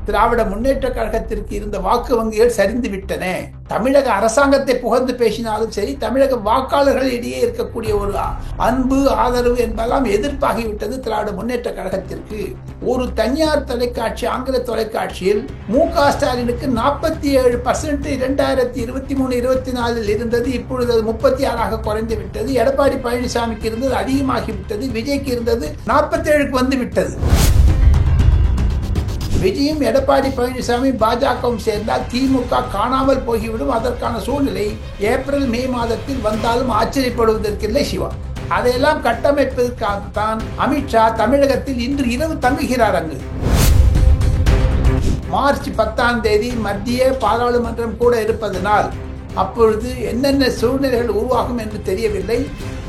திராவிட முன்னேற்ற கழகத்திற்கு இருந்த வாக்கு வங்கிகள் சரிந்து விட்டன. தமிழக அரசாங்கத்தை புகழ்ந்து பேசினாலும் சரி, தமிழக வாக்காளர்களிடையே இருக்கக்கூடிய ஒரு அன்பு ஆதரவு என்பதெல்லாம் எதிர்ப்பாகிவிட்டது திராவிட முன்னேற்ற கழகத்திற்கு. ஒரு தனியார் தொலைக்காட்சி, ஆங்கில தொலைக்காட்சியில் மு.க.ஸ்டாலினுக்கு 47% 2023-24 இருந்தது. இப்பொழுது அது 36 குறைந்து விட்டது. எடப்பாடி பழனிசாமிக்கு இருந்தது அதிகமாகிவிட்டது. விஜய்க்கு இருந்தது 47 வந்து விட்டது. விஜயும் எடப்பாடி பழனிசாமி பாஜகவும் சேர்ந்தால் திமுக காணாமல் போகிவிடும். அதற்கான சூழ்நிலை ஏப்ரல் மே மாதத்தில் வந்தாலும் ஆச்சரியப்படுவதற்கில்லை சிவா. அதையெல்லாம் கட்டமைப்பதற்காகத்தான் அமித்ஷா தமிழகத்தில் இன்று இரவு தங்குகிறார். அங்கு மார்ச் 10 மத்திய பாராளுமன்றம் கூட இருப்பதனால் அப்பொழுது என்னென்ன சூழ்நிலைகள் உருவாகும் என்று தெரியவில்லை.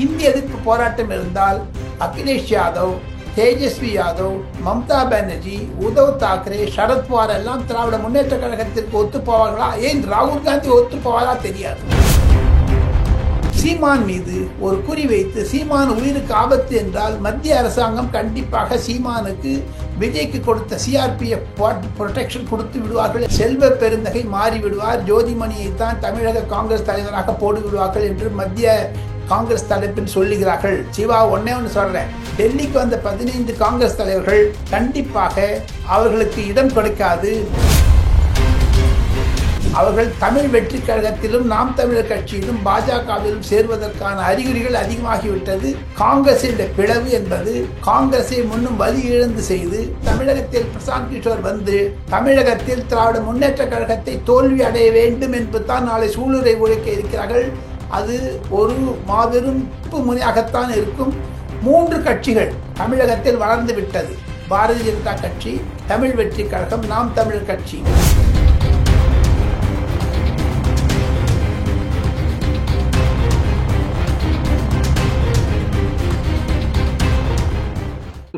இந்திய எதிர்ப்பு போராட்டம் இருந்தால் அகிலேஷ் யாதவ், தேஜஸ்வி யாதவ், மம்தா பானர்ஜி, உத்தவ் தாக்கரே, சரத்பவார் எல்லாம் திராவிட முன்னேற்ற கழகத்திற்கு ஒத்து போவார்களா? ஏன் ராகுல் காந்தி ஒத்து போவாரா தெரியாது. சீமான் மீது ஒரு குறி வைத்து சீமான் உயிருக்கு ஆபத்து என்றால் மத்திய அரசாங்கம் கண்டிப்பாக சீமானுக்கு விஜய்க்கு கொடுத்த சிஆர்பிஎஃப் புரொடெக்ஷன் கொடுத்து விடுவார்கள். செல்வ பெருந்தகை மாறிவிடுவார். ஜோதிமணியை தான் தமிழக காங்கிரஸ் தலைவராக போடு விடுவார்கள் என்று மத்திய காங்கிரஸ் தலைப்பில் சொல்லுகிறார்கள். சிவா, ஒன்னே ஒன்று சொல்றேன். டெல்லிக்கு வந்த 15 காங்கிரஸ் தலைவர்கள் கண்டிப்பாக அவர்களுக்கு இடம் கிடைக்காது. அவர்கள் தமிழ் வெற்றி கழகத்திலும் நாம் தமிழர் கட்சியிலும் பாஜகவிலும் சேர்வதற்கான அறிகுறிகள் அதிகமாகிவிட்டது. காங்கிரசின் பிளவு என்பது காங்கிரஸை முன்னும் வலி இழந்து செய்து தமிழகத்தில் பிரசாந்த் கிஷோர் வந்து தமிழகத்தில் திராவிட முன்னேற்ற கழகத்தை தோல்வி அடைய வேண்டும் என்பதுதான் நாளை சூளுரை உழைக்க இருக்கிறார்கள். அது ஒரு மாபெரும் முனையாகத்தான் இருக்கும். 3 கட்சிகள் தமிழகத்தில் வளர்ந்து விட்டது. பாரதிய ஜனதா கட்சி, தமிழ் வெற்றி கழகம், நாம் தமிழர் கட்சி.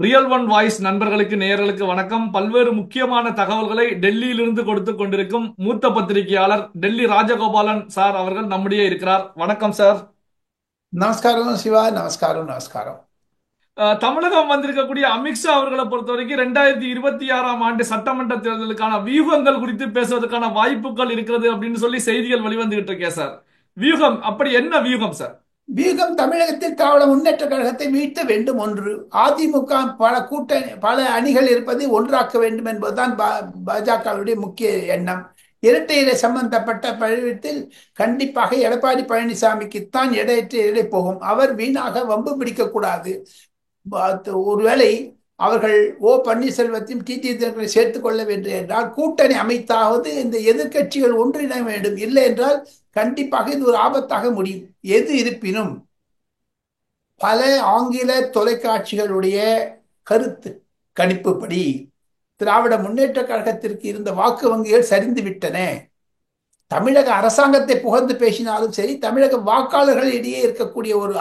ரியல் ஒன் வாய்ஸ் நண்பர்களுக்கு, நேயர்களுக்கு வணக்கம். பல்வேறு முக்கியமான தகவல்களை டெல்லியிலிருந்து கொடுத்து கொண்டிருக்கும் மூத்த பத்திரிகையாளர் டெல்லி ராஜகோபாலன் சார் அவர்கள் நம்முடைய இருக்கிறார். வணக்கம் சார். நமஸ்காரம் சிவா. நமஸ்காரம். நமஸ்காரம். தமிழகம் வந்திருக்கக்கூடிய அமித்ஷா அவர்களை பொறுத்த வரைக்கும் 2026ஆம் ஆண்டு சட்டமன்ற தேர்தலுக்கான வியூகங்கள் குறித்து பேசுவதற்கான வாய்ப்புகள் இருக்கிறது அப்படின்னு சொல்லி செய்திகள் வெளிவந்துகிட்டு இருக்கேன் சார். வியூகம், அப்படி என்ன வியூகம் சார்? வியூகம் தமிழகத்தில் திராவிட முன்னேற்ற கழகத்தை வீழ்த்த வேண்டும். ஒன்று, அதிமுக பல அணிகள் இருப்பதை ஒன்றாக்க வேண்டும் என்பதுதான் பாஜகவுடைய முக்கிய எண்ணம். இரட்டை இலை சம்பந்தப்பட்ட பழத்தில் கண்டிப்பாக எடப்பாடி பழனிசாமிக்குத்தான் எடை போகும். அவர் வீணாக வம்பு பிடிக்கக்கூடாது. ஒருவேளை அவர்கள் ஓ பன்னீர்செல்வத்தையும் டிடி தினகரனை சேர்த்துக் கொள்ள வேண்டும் என்றால் கூட்டணி அமைத்தாவது இந்த எதிர்கட்சிகள் ஒன்றிணை வேண்டும். இல்லை என்றால் கண்டிப்பாக இது ஒரு ஆபத்தாக முடியும். எது இருப்பினும் பல ஆங்கில தொலைக்காட்சிகளுடைய கருத்து கணிப்புப்படி திராவிட முன்னேற்ற கழகத்திற்கு இருந்த வாக்கு வங்கிகள் சரிந்து விட்டன. தமிழக அரசாங்கத்தை புகழ்ந்து பேசினாலும் சரி, தமிழக வாக்காளர்களிடையே இருக்கக்கூடிய ஒரு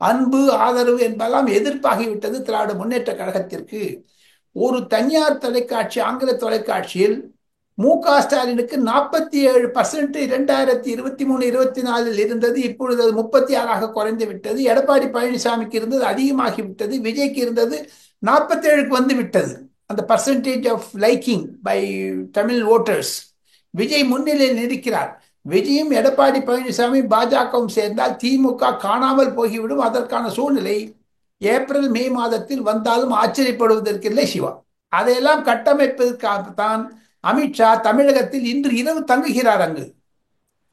அன்பு ஆதரவு என்பதெல்லாம் எதிர்ப்பாகிவிட்டது திராவிட முன்னேற்ற கழகத்திற்கு. ஒரு தனியார் தொலைக்காட்சி, ஆங்கில தொலைக்காட்சியில் மு.க.ஸ்டாலினுக்கு 47% 2023-24 இருந்தது. இப்பொழுது அது 36 குறைந்து விட்டது. எடப்பாடி பழனிசாமிக்கு இருந்தது அதிகமாகிவிட்டது. விஜய்க்கு இருந்தது 47 வந்து விட்டது. அந்த percentage of liking by Tamil voters. Vijay முன்னிலையில் இருக்கிறார். விஜயும் எடப்பாடி பழனிசாமி பாஜகவும் சேர்ந்தால் திமுக காணாமல் போகிவிடும். அதற்கான சூழ்நிலை ஏப்ரல் மே மாதத்தில் வந்தாலும் ஆச்சரியப்படுவதற்கில்லை சிவா. அதையெல்லாம் கட்டமைப்பதற்காகத்தான் அமித்ஷா தமிழகத்தில் இன்று இரவு தங்குகிறார். அங்கு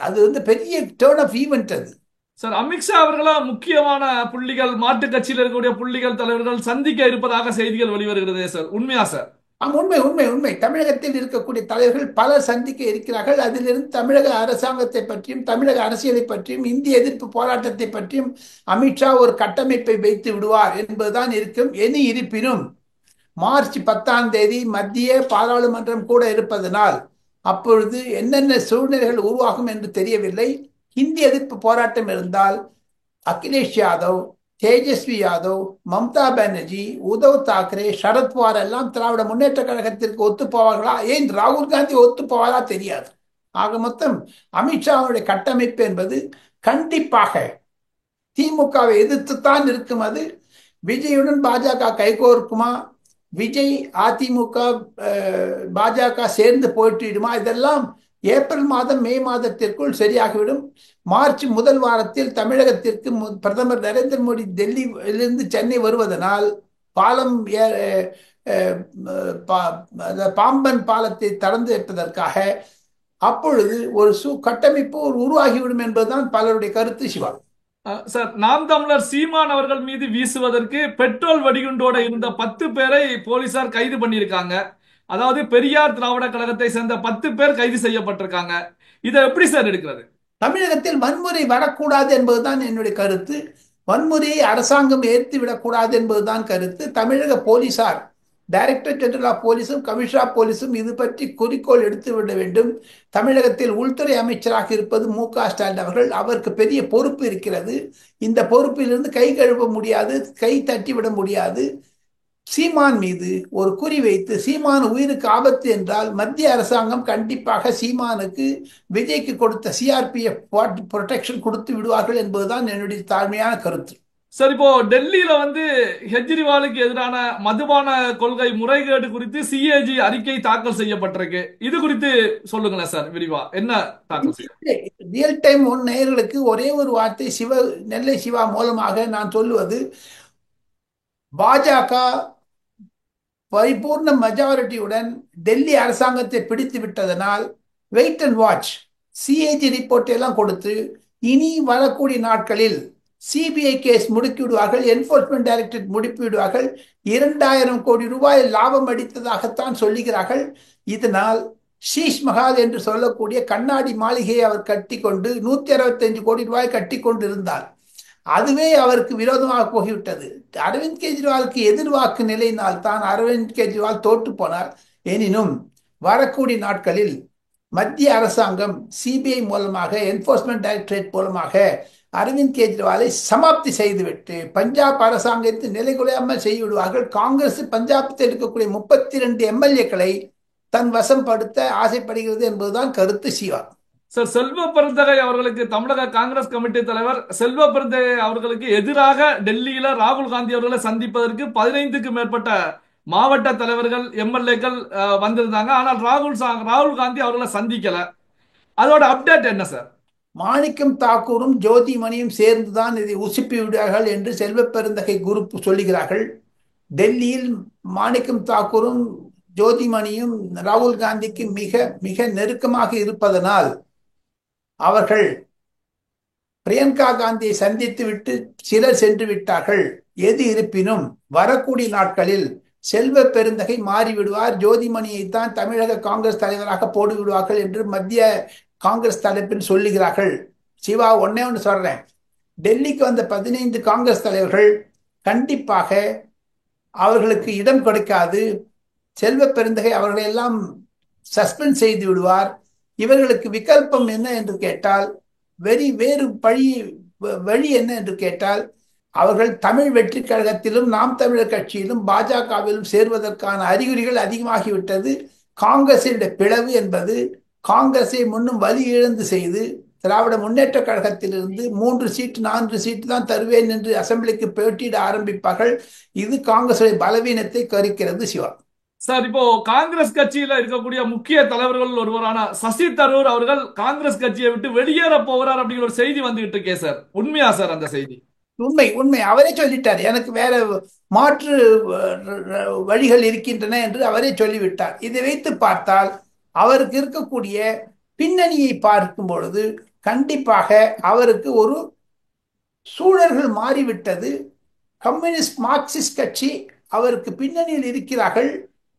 அது பெரிய டேர்ன் ஆஃப் ஈவென்ட். அது சார், அமித்ஷா அவர்களா முக்கியமான புள்ளிகள், மாற்று கட்சியில் இருக்கக்கூடிய புள்ளிகள், தலைவர்கள் சந்திக்க இருப்பதாக செய்திகள் வெளிவருகிறது சார். உண்மையா சார்? உண்மை உண்மை உண்மை. தமிழகத்தில் இருக்கக்கூடிய தலைவர்கள் பலர் சந்திக்க இருக்கிறார்கள். அதிலிருந்து தமிழக அரசாங்கத்தை பற்றியும் தமிழக அரசியலை பற்றியும் இந்திய எதிர்ப்பு போராட்டத்தை பற்றியும் அமித்ஷா ஒரு கட்டமைப்பை வைத்து விடுவார் என்பதுதான் இருக்கும். இருப்பினும் மார்ச் 10 மத்திய பாராளுமன்றம் கூட இருப்பதனால் அப்பொழுது என்னென்ன சூழ்நிலைகள் உருவாகும் என்று தெரியவில்லை. இந்திய எதிர்ப்பு போராட்டம் இருந்தால் அகிலேஷ் யாதவ், தேஜஸ்வி யாதவ், மம்தா பானர்ஜி, உத்தவ் தாக்கரே, சரத்பவார் எல்லாம் திராவிட முன்னேற்ற கழகத்திற்கு ஒத்து போவார்களா? ஏன் ராகுல் காந்தி ஒத்து போவாரா தெரியாது. ஆக மொத்தம் அமித்ஷாவுடைய கட்டமைப்பு என்பது கண்டிப்பாக திமுகவை எதிர்த்துத்தான் இருக்கும். அது விஜயுடன் பாஜக கைகோர்க்குமா, விஜய், அதிமுக, பாஜக சேர்ந்து போட்டியிடுமா? இதெல்லாம் ஏப்ரல் மாதம் மே மாதத்திற்குள் சரியாகிவிடும். மார்ச் முதல் வாரத்தில் தமிழகத்திற்கு பிரதமர் நரேந்திர மோடி டெல்லியிலிருந்து சென்னை வருவதனால் பாலம் பாம்பன் பாலத்தை திறந்து வைப்பதற்காக அப்பொழுது ஒரு கட்டமைப்பு உருவாகிவிடும் என்பதுதான் பலருடைய கருத்து. சிவா, சார், நாம் தமிழர் சீமான் அவர்கள் மீது வீசுவதற்கு பெட்ரோல் வெடிகுண்டோட இருந்த 10 பேரை போலீசார் கைது பண்ணியிருக்காங்க. அதாவது பெரியார் திராவிட கழகத்தை சேர்ந்த 10 பேர் கைது செய்யப்பட்டிருக்காங்க. இதை எப்படி சார் எடுக்கிறது? தமிழகத்தில் வன்முறை வரக்கூடாது என்பதுதான் என்னுடைய கருத்து. வன்முறையை அரசாங்கம் ஏற்று விடக்கூடாது என்பதுதான் கருத்து. தமிழக போலீசார், டைரக்டர் ஜெனரல் ஆஃப் போலீஸும் கமிஷனர் ஆஃப் போலீஸும் இது பற்றி குறிக்கோள் எடுத்து விட வேண்டும். தமிழகத்தில் உள்துறை அமைச்சராக இருப்பது மு.க.ஸ்டாலின் அவர்கள். அவருக்கு பெரிய பொறுப்பு இருக்கிறது. இந்த பொறுப்பிலிருந்து கை கழுவ முடியாது, கை தட்டிவிட முடியாது. சீமான் மீது ஒரு குறி வைத்து சீமான் உயிருக்கு ஆபத்து என்றால் மத்திய அரசாங்கம் கண்டிப்பாக சீமானுக்கு விஜய்க்கு கொடுத்த சிஆர்பிஎஃப் புரொடெக்ஷன் கொடுத்து விடுவார்கள் என்பதுதான் என்னுடைய தாழ்மையான கருத்து. சார், இப்போ டெல்லியில கெஜ்ரிவாலுக்கு எதிரான மதுபான கொள்கை முறைகேடு குறித்து சிஏஜி அறிக்கை தாக்கல் செய்யப்பட்டிருக்கு. இது குறித்து சொல்லுங்களேன் சார், விரிவா என்ன தாக்கல் செய்ய? ரியல் டைம் ஒன் நேயர்களுக்கு ஒரே ஒரு வார்த்தை நெல்லை சிவா மூலமாக நான் சொல்லுவது, பாஜக பரிபூர்ண மெஜாரிட்டியுடன் டெல்லி அரசாங்கத்தை பிடித்து விட்டதனால் wait and watch, CAG report எல்லாம் கொடுத்து இனி வரக்கூடிய நாட்களில் சிபிஐ கேஸ் முடுக்கி விடுவார்கள், என்போர்ஸ்மெண்ட் டைரக்டரேட் முடுக்கி விடுவார்கள். 2000 கோடி ரூபாய் லாபம் அடித்ததாகத்தான் சொல்லுகிறார்கள். இதனால் ஷீஷ் மஹால் என்று சொல்லக்கூடிய கண்ணாடி மாளிகையை அவர் கட்டி கொண்டு 165 கோடி ரூபாய் கட்டி கொண்டு இருந்தார். அதுவே அவருக்கு விரோதமாக போய்விட்டது. அரவிந்த் கெஜ்ரிவாலுக்கு எதிர்வாக்கு நிலையினால் தான் அரவிந்த் கெஜ்ரிவால் தோற்று போனார். எனினும் வரக்கூடிய நாட்களில் மத்திய அரசாங்கம் சிபிஐ மூலமாக, என்போர்ஸ்மெண்ட் டைரக்டரேட் மூலமாக அரவிந்த் கெஜ்ரிவாலை சமாப்தி செய்துவிட்டு பஞ்சாப் அரசாங்கத்தை நிலைகுலையாமல் செய்துவிடுவார்கள். காங்கிரஸ் பஞ்சாபத்தில் இருக்கக்கூடிய 32 எம்எல்ஏக்களை தன் வசப்படுத்த ஆசைப்படுகிறது என்பதுதான் கருத்து. சிவா, சார், செல்வ பெருந்தகை அவர்களுக்கு தமிழக காங்கிரஸ் கமிட்டி தலைவர் செல்வ பெருந்தகை அவர்களுக்கு எதிராக டெல்லியில ராகுல் காந்தி அவர்களை சந்திப்பதற்கு 15க்கும் மேற்பட்ட மாவட்ட தலைவர்கள், எம்எல்ஏக்கள் வந்திருந்தாங்க. ஆனால் ராகுல் காந்தி அவர்களை சந்திக்கல. அதோட அப்டேட் என்ன சார்? மாணிக்கம் தாக்கூரும் ஜோதிமணியும் சேர்ந்துதான் இதை உசுப்பி விடுவார்கள் என்று செல்வ பெருந்தகை குரூப் சொல்லுகிறார்கள். டெல்லியில் மாணிக்கம் தாக்கூரும் ஜோதிமணியும் ராகுல் காந்திக்கு மிக மிக நெருக்கமாக இருப்பதனால் அவர்கள் பிரியங்கா காந்தியை சந்தித்து விட்டு சிலர் சென்று விட்டார்கள். எது இருப்பினும் வரக்கூடிய நாட்களில் செல்வ பெருந்தகை மாறிவிடுவார், ஜோதிமணியை தான் தமிழக காங்கிரஸ் தலைவராக போடு விடுவார்கள் என்று மத்திய காங்கிரஸ் தலைப்பில் சொல்லுகிறார்கள். சிவா, ஒன்னே ஒன்று சொல்றேன், டெல்லிக்கு வந்த 15 காங்கிரஸ் தலைவர்கள் கண்டிப்பாக அவர்களுக்கு இடம் கொடுக்காது. செல்வ பெருந்தகை அவர்களை எல்லாம் சஸ்பெண்ட் செய்து விடுவார். இவர்களுக்கு விகல்பம் என்ன என்று கேட்டால், வேறு வழி என்ன என்று கேட்டால், அவர்கள் தமிழ் வெற்றி கழகத்திலும் நாம் தமிழர் கட்சியிலும் பாஜகவிலும் சேர்வதற்கான அறிகுறிகள் அதிகமாகிவிட்டது. காங்கிரசினுடைய பிளவு என்பது காங்கிரஸை முன்னும் வலி இழந்து செய்து திராவிட முன்னேற்ற கழகத்திலிருந்து 3 சீட்டு 4 சீட்டு தான் தருவேன் என்று அசம்பிளிக்கு போட்டியிட ஆரம்பிப்பார்கள். இது காங்கிரஸுடைய பலவீனத்தை கறிக்கிறது. சிவா சார், இப்போ காங்கிரஸ் கட்சியில இருக்கக்கூடிய முக்கிய தலைவர்கள் ஒருவரான சசி தரூர் அவர்கள் காங்கிரஸ் கட்சியை விட்டு வெளியேற போகிறார் அப்படிங்கிற ஒரு செய்தி வந்துகிட்டு இருக்கே சார், உண்மையா சார் அந்த செய்தி? உண்மை. அவரே சொல்லிட்டார், எனக்கு வேற மாற்று வழிகள் இருக்கின்றன என்று அவரே சொல்லிவிட்டார். இதை வைத்து பார்த்தால் அவருக்கு இருக்கக்கூடிய பின்னணியை பார்க்கும் பொழுது கண்டிப்பாக அவருக்கு ஒரு சூழல்கள் மாறிவிட்டது. கம்யூனிஸ்ட் மார்க்சிஸ்ட் கட்சி அவருக்கு பின்னணியில் இருக்கிறார்கள்.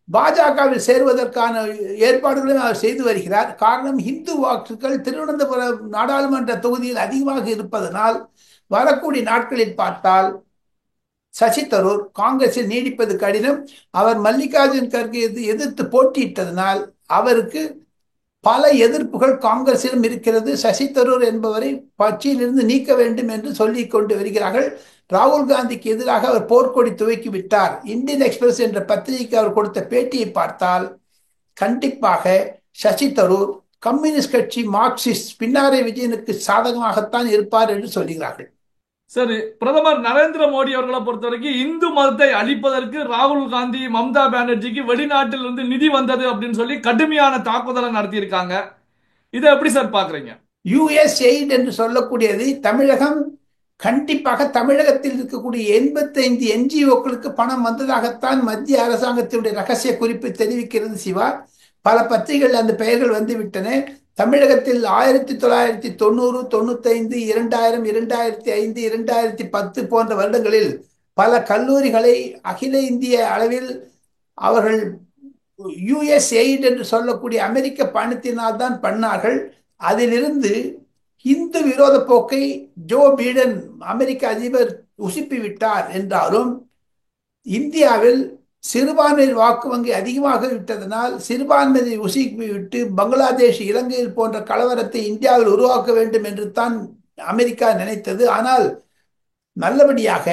பாஜகவில் சேருவதற்கான ஏற்பாடுகளையும் அவர் செய்து வருகிறார். காரணம், இந்து வாக்குகள் திருவனந்தபுரம் நாடாளுமன்ற தொகுதியில் அதிகமாக இருப்பதனால் வரக்கூடிய நாட்களில் பார்த்தால் சசி தரூர் காங்கிரஸில் நீடிப்பது கடினம். அவர் மல்லிகார்ஜுன் கர்கே எதிர்த்து போட்டியிட்டதனால் அவருக்கு பல எதிர்ப்புகள் காங்கிரசிலும் இருக்கிறது. சசி தரூர் என்பவரை கட்சியிலிருந்து நீக்க வேண்டும் என்று சொல்லிக் கொண்டு வருகிறார்கள். ராகுல் காந்திக்கு எதிராக அவர் போர்க்கொடி துவக்கி விட்டார். இந்தியன் எக்ஸ்பிரஸ் என்ற பத்திரிகைக்கு அவர் கொடுத்த பேட்டியை பார்த்தால் கண்டிப்பாக சசி தரூர் கம்யூனிஸ்ட் கட்சி மார்க்சிஸ்ட் பின்னாரை விஜயனுக்கு சாதகமாகத்தான் இருப்பார் என்று சொல்கிறார்கள். சரி, பிரதமர் நரேந்திர மோடி அவர்களை பொறுத்தவரைக்கும் இந்து மதத்தை அழிப்பதற்கு ராகுல் காந்தி, மம்தா பானர்ஜிக்கு வெளிநாட்டில் இருந்து நிதி வந்தது அப்படின்னு சொல்லி கடுமையான தாக்குதலை நடத்தியிருக்காங்க. இதை எப்படி சார் பாக்குறீங்க? யுஎஸ் எய்ட் என்று சொல்லக்கூடியது தமிழகம் கண்டிப்பாக தமிழகத்தில் இருக்கக்கூடிய 85 என்ஜிஓக்களுக்கு பணம் வந்ததாகத்தான் மத்திய அரசாங்கத்தினுடைய ரகசிய குறிப்பு தெரிவிக்கிறது சிவா. பல பத்திரிகைகள் அந்த பெயர்கள் வந்து விட்டன. தமிழகத்தில் 1990, 95, 2000, 2005, 2010 போன்ற வருடங்களில் பல கல்லூரிகளை அகில இந்திய அளவில் அவர்கள் யுஎஸ் எய்ட் என்று சொல்லக்கூடிய அமெரிக்க பணத்தினால் தான் பண்ணார்கள். அதிலிருந்து இந்து விரோத போக்கை ஜோ பைடன் அமெரிக்க அதிபர் உசுப்பி விட்டார் என்றாலும் இந்தியாவில் சிறுபான்மையின் வாக்கு வங்கி அதிகமாக விட்டதனால் சிறுபான்மையை உசுப்பி விட்டு பங்களாதேஷ், இலங்கையில் போன்ற கலவரத்தை இந்தியாவில் உருவாக்க வேண்டும் என்று தான் அமெரிக்கா நினைத்தது. ஆனால் நல்லபடியாக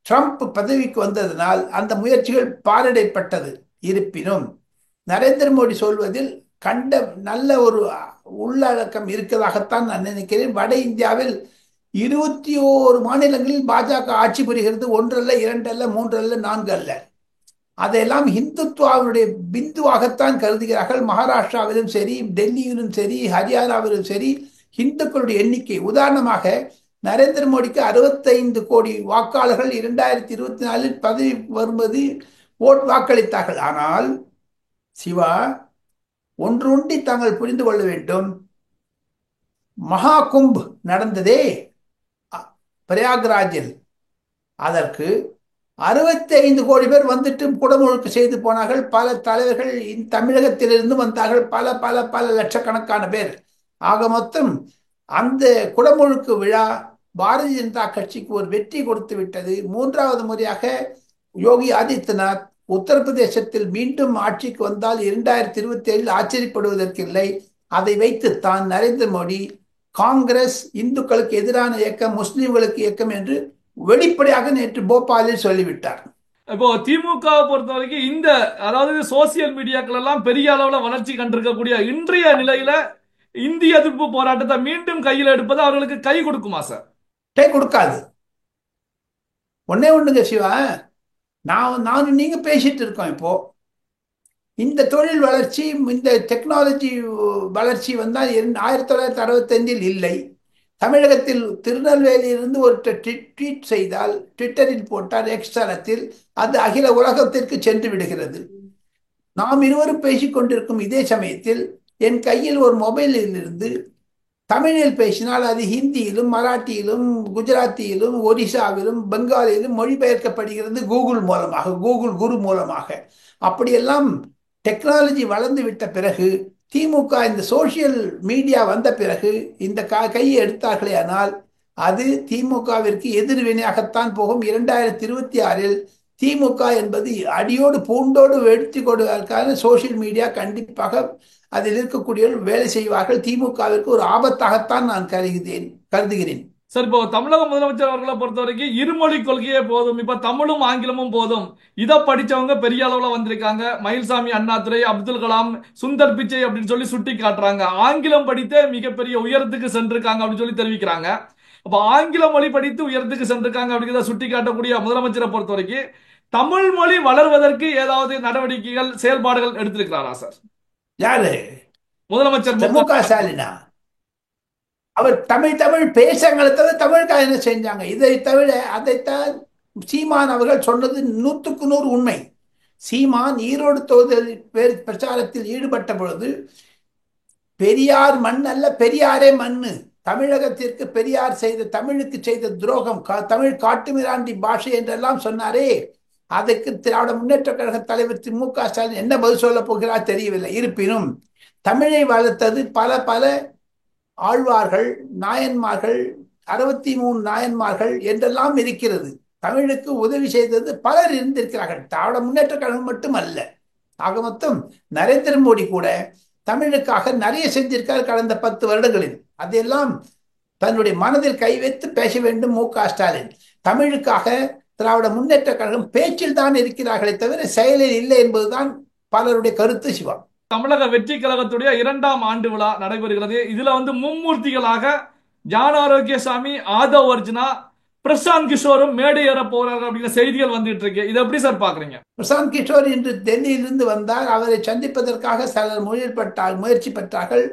ட்ரம்ப் பதவிக்கு வந்ததனால் அந்த முயற்சிகள் பாரிடப்பட்டது. இருப்பினும் நரேந்திர மோடி சொல்வதில் கண்ட நல்ல ஒரு உள்ளடக்கம் இருக்கிறதாகத்தான் நான் நினைக்கிறேன். வட இந்தியாவில் 21 மாநிலங்களில் பாஜக ஆட்சி புரிகிறது. ஒன்றல்ல, இரண்டல்ல, மூன்றல்ல, நான்கு அல்ல. அதையெல்லாம் இந்துத்துவாவினுடைய பிந்துவாகத்தான் கருதுகிறார்கள். மகாராஷ்டிராவிலும் சரி, டெல்லியிலும் சரி, ஹரியானாவிலும் சரி, இந்துக்களுடைய எண்ணிக்கை உதாரணமாக நரேந்திர மோடிக்கு 65 கோடி வாக்காளர்கள் 2024 பதவி வரும்போது வாக்களித்தார்கள். ஆனால் சிவா, ஒன்றொண்டி தாங்கள் புரிந்து கொள்ள வேண்டும். மகா கும்ப் நடந்ததே பிரயாக்ராஜில், அதற்கு 65 கோடி பேர் வந்துட்டு குடமுழுக்கு செய்து போனார்கள். பல தலைவர்கள் தமிழகத்திலிருந்து வந்தார்கள். பல பல பல லட்சக்கணக்கான பேர். ஆக மொத்தம் அந்த குடமுழுக்கு விழா பாரதிய ஜனதா கட்சிக்கு ஒரு வெற்றி கொடுத்து விட்டது. மூன்றாவது முறையாக யோகி ஆதித்யநாத் உத்தரப்பிரதேசத்தில் மீண்டும் ஆட்சிக்கு வந்தால் 2027 ஆச்சரியப்படுவதற்கில்லை. அதை வைத்துத்தான் நரேந்திர மோடி காங்கிரஸ் இந்துக்களுக்கு எதிரான இயக்கம், முஸ்லிம்களுக்கு இயக்கம் என்று வெளிப்படையாக நேற்று போபாலில் சொல்லிவிட்டார். இப்போ திமுகவை பொறுத்த வரைக்கும் இந்த அதாவது சோசியல் மீடியாக்கள் எல்லாம் பெரிய அளவுல வளர்ச்சி கண்டிருக்கக்கூடிய இன்றைய நிலையில இந்திய எதிர்ப்பு போராட்டத்தை மீண்டும் கையில் எடுப்பது அவர்களுக்கு கை கொடுக்குமா சார்? கை கொடுக்காது. ஒன்னே ஒண்ணுங்க சிவா, நானும் நீங்க பேசிட்டு இருக்கோம். இப்போ இந்த தொழில் வளர்ச்சி, இந்த டெக்னாலஜி வளர்ச்சி வந்தால் 1965 இல்லை. தமிழகத்தில் திருநெல்வேலியிலிருந்து ஒரு ட்வீட் செய்தால், ட்விட்டரில் போட்டால், எக்ஸ்தலத்தில் அது அகில உலகத்திற்கு சென்று விடுகிறது. நாம் இருவரும் பேசிக் கொண்டிருக்கும் இதே சமயத்தில் என் கையில் ஒரு மொபைலில் இருந்து தமிழில் பேசினால் அது ஹிந்தியிலும், மராட்டியிலும், குஜராத்தியிலும், ஒரிசாவிலும், பெங்காலியிலும் மொழிபெயர்க்கப்படுகிறது கூகுள் மூலமாக, கூகுள் குரு மூலமாக. அப்படியெல்லாம் டெக்னாலஜி வளர்ந்து விட்ட பிறகு, திமுக இந்த சோசியல் மீடியா வந்த பிறகு இந்த கையை எடுத்தார்களே, ஆனால் அது திமுகவிற்கு எதிர்வினையாகத்தான் போகும். 2026 திமுக என்பது அடியோடு பூண்டோடு வெடித்து கொடுவதற்கான சோசியல் மீடியா கண்டிப்பாக அதில் இருக்கக்கூடியவர்கள் வேலை செய்வார்கள். திமுகவிற்கு ஒரு ஆபத்தாகத்தான் நான் கருதுகிறேன். சார், இப்போ தமிழக முதலமைச்சர் அவர்களை பொறுத்த வரைக்கும் இருமொழி கொள்கையே போதும், இப்ப தமிழும் ஆங்கிலமும் போதும், இதை படிச்சவங்க பெரிய அளவுல வந்திருக்காங்க. மயில்சாமி அண்ணாதுரை, அப்துல் கலாம், சுந்தர் பிச்சை அப்படின்னு சொல்லி சுட்டி காட்டுறாங்க. ஆங்கிலம் படித்தே மிகப்பெரிய உயரத்துக்கு சென்றிருக்காங்க அப்படின்னு சொல்லி தெரிவிக்கிறாங்க. அப்ப ஆங்கில மொழி படித்து உயரத்துக்கு சென்றிருக்காங்க அப்படிங்கிறத சுட்டி காட்டக்கூடிய முதலமைச்சரை பொறுத்த வரைக்கும் தமிழ் மொழி வளர்வதற்கு ஏதாவது நடவடிக்கைகள், செயல்பாடுகள் எடுத்திருக்கிறாரா சார்? யாரு? முதலமைச்சர் மு.க. ஸ்டாலினா? அவர் தமிழ் தமிழ் பேசுறங்களை தவிர தமிழுக்காக என்ன செஞ்சாங்க? இதை தவிர அதைத்தான் சீமான் அவர்கள் சொன்னது 100க்கு 100 உண்மை. சீமான் ஈரோடு தொகுதியில் பிரச்சாரத்தில் ஈடுபட்ட பொழுது பெரியார் மண் அல்ல, பெரியாரே மண்ணு, தமிழகத்திற்கு பெரியார் செய்த, தமிழுக்கு செய்த துரோகம், தமிழ் காட்டுமிராண்டி பாஷை என்றெல்லாம் சொன்னாரே. அதுக்கு திராவிட முன்னேற்ற கழக தலைவர் மு.க. ஸ்டாலின் என்ன பதில் சொல்ல போகிறார் தெரியவில்லை. இருப்பினும் தமிழை வளர்த்தது பல பல ஆழ்வார்கள், நாயன்மார்கள், 63 நாயன்மார்கள் என்றெல்லாம் இருக்கிறது. தமிழுக்கு உதவி செய்தது பலர் இருந்திருக்கிறார்கள், திராவிட முன்னேற்ற கழகம் மட்டுமல்ல. ஆக மொத்தம் நரேந்திர மோடி கூட தமிழுக்காக நிறைய செஞ்சிருக்கார் கடந்த 10 வருடங்களில். அதையெல்லாம் தன்னுடைய மனதில் கை வைத்து பேச வேண்டும் மு.க. ஸ்டாலின். தமிழுக்காக திராவிட முன்னேற்ற கழகம் பேச்சில் தான் இருக்கிறார்களே தவிர செயலில் இல்லை என்பதுதான் பலருடைய கருத்து. சிவா, தமிழக வெற்றி கழகத்துடைய 2ஆம் ஆண்டு விழா நடைபெறுகிறது. இதுல மும்மூர்த்திகளாக ஞான ஆரோக்கியசாமி, ஆதவ் அர்ஜுனா, பிரசாந்த் கிஷோரும் மேடை ஏற போறார்கள் அப்படிங்கிற செய்திகள் வந்துட்டு இருக்கு. இதை எப்படி சார் பாக்குறீங்க? பிரசாந்த் கிஷோர் இன்று டெல்லியிலிருந்து வந்தார். அவரை சந்திப்பதற்காக சிலர் முயற்சி பெற்றார்கள்.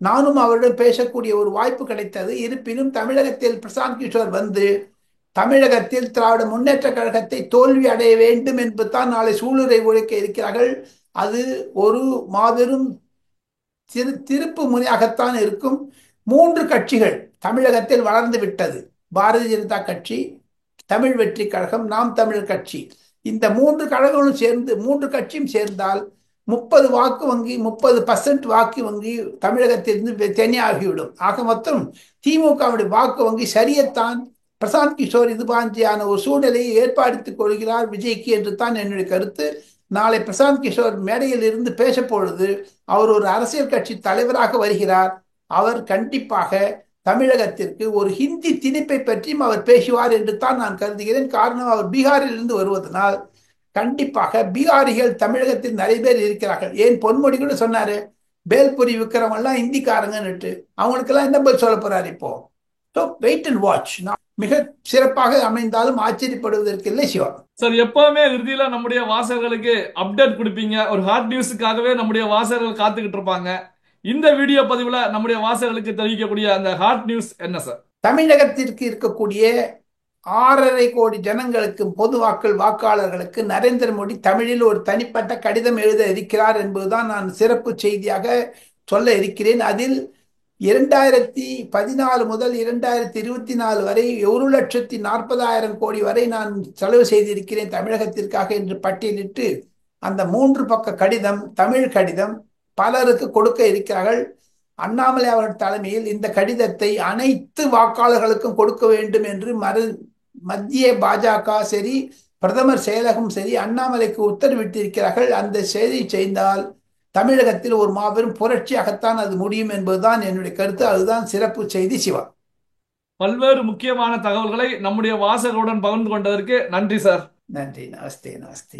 நானும் அவரிடம் பேசக்கூடிய ஒரு வாய்ப்பு கிடைத்தது. இருப்பினும் தமிழகத்தில் பிரசாந்த் கிஷோர் வந்து தமிழகத்தில் திராவிட முன்னேற்ற கழகத்தை தோல்வி அடைய வேண்டும் என்பதுதான் நாளை சூளுரை உழைக்க இருக்கிறார்கள். அது ஒரு மாபெரும் திருப்பு முனையாகத்தான் இருக்கும். மூன்று கட்சிகள் தமிழகத்தில் வளர்ந்து விட்டது. பாரதிய ஜனதா கட்சி, தமிழ் வெற்றி கழகம், நாம் தமிழர் கட்சி. இந்த மூன்று கழகங்களும் சேர்ந்து, மூன்று கட்சியும் சேர்ந்தால் 30 வாக்கு வங்கி, 30% வாக்கு வங்கி தமிழகத்திலிருந்து தனியாகிவிடும். ஆக மொத்தம் திமுகவுடைய வாக்கு வங்கி சரியத்தான் பிரசாந்த் கிஷோர் இது மாதிரியான ஒரு சூழ்நிலையை ஏற்படுத்திக் கொள்கிறார் விஜய்க்கு என்று தான் என்னுடைய கருத்து. நாளை பிரசாந்த் கிஷோர் மேடையில் இருந்து பேச பொழுது அவர் ஒரு அரசியல் கட்சி தலைவராக வருகிறார். அவர் கண்டிப்பாக தமிழகத்திற்கு ஒரு ஹிந்தி திணிப்பை பற்றியும் அவர் பேசுவார் என்று தான் நான் கருதுகிறேன். காரணம், அவர் பீகாரில் இருந்து வருவதனால் கண்டிப்பாக பீகாரிகள் தமிழகத்தில் நிறைய பேர் இருக்கிறார்கள். ஏன் பொன்முடி கூட சொன்னாரு, பேல்புரி விற்கிறவங்கலாம் இந்திக்காரங்கன்னுட்டு. அவங்களுக்கெல்லாம் என்ன பதில் சொல்ல போறாரு இப்போ? So wait and watch. மிக சிறப்பாக அமைந்தாலும் ஆச்சரியப்படுவதற்கு இல்லை சிவா. சார், எப்பவுமே இறுதியில நம்முடைய வாசகர்களுக்கு அப்டேட் கொடுப்பீங்க. ஒரு ஹாட் நியூஸுக்காகவே நம்முடைய வாசகர்கள் காத்துக்கிட்டு இருப்பாங்க. இந்த வீடியோ பதிவுல நம்முடைய வாசகர்களுக்கு தெரிவிக்கக்கூடிய அந்த ஹாட் நியூஸ் என்ன சார்? தமிழகத்திற்கு இருக்கக்கூடிய 6.5 கோடி ஜனங்களுக்கு, பொது வாக்காளர்களுக்கு நரேந்திர மோடி தமிழில் ஒரு தனிப்பட்ட கடிதம் எழுத இருக்கிறார் என்பதுதான் நான் சிறப்பு செய்தியாக சொல்ல இருக்கிறேன். அதில் 2014 முதல் 2024 வரை 1,40,40,000 கோடி வரை நான் செலவு செய்திருக்கிறேன் தமிழகத்திற்காக என்று பட்டியலிட்டு அந்த 3 பக்க கடிதம், தமிழ் கடிதம் பலருக்கு கொடுக்க இருக்கிறார்கள். அண்ணாமலை அவர்கள் தலைமையில் இந்த கடிதத்தை அனைத்து வாக்காளர்களுக்கும் கொடுக்க வேண்டும் என்று மத்திய பாஜக சரி, பிரதமர் செயலகம் சரி, அண்ணாமலைக்கு உத்தரவிட்டிருக்கிறார்கள். அந்த செய்தி செய்தால் தமிழகத்தில் ஒரு மாபெரும் புரட்சியாகத்தான் அது முடியும் என்பதுதான் என்னுடைய கருத்து. அதுதான் சிறப்பு செய்தி சிவா. பல்வேறு முக்கியமான தகவல்களை நம்முடைய வாசகருடன் பகிர்ந்து கொண்டதற்கு நன்றி சார். நன்றி. நமஸ்தே. நமஸ்தே.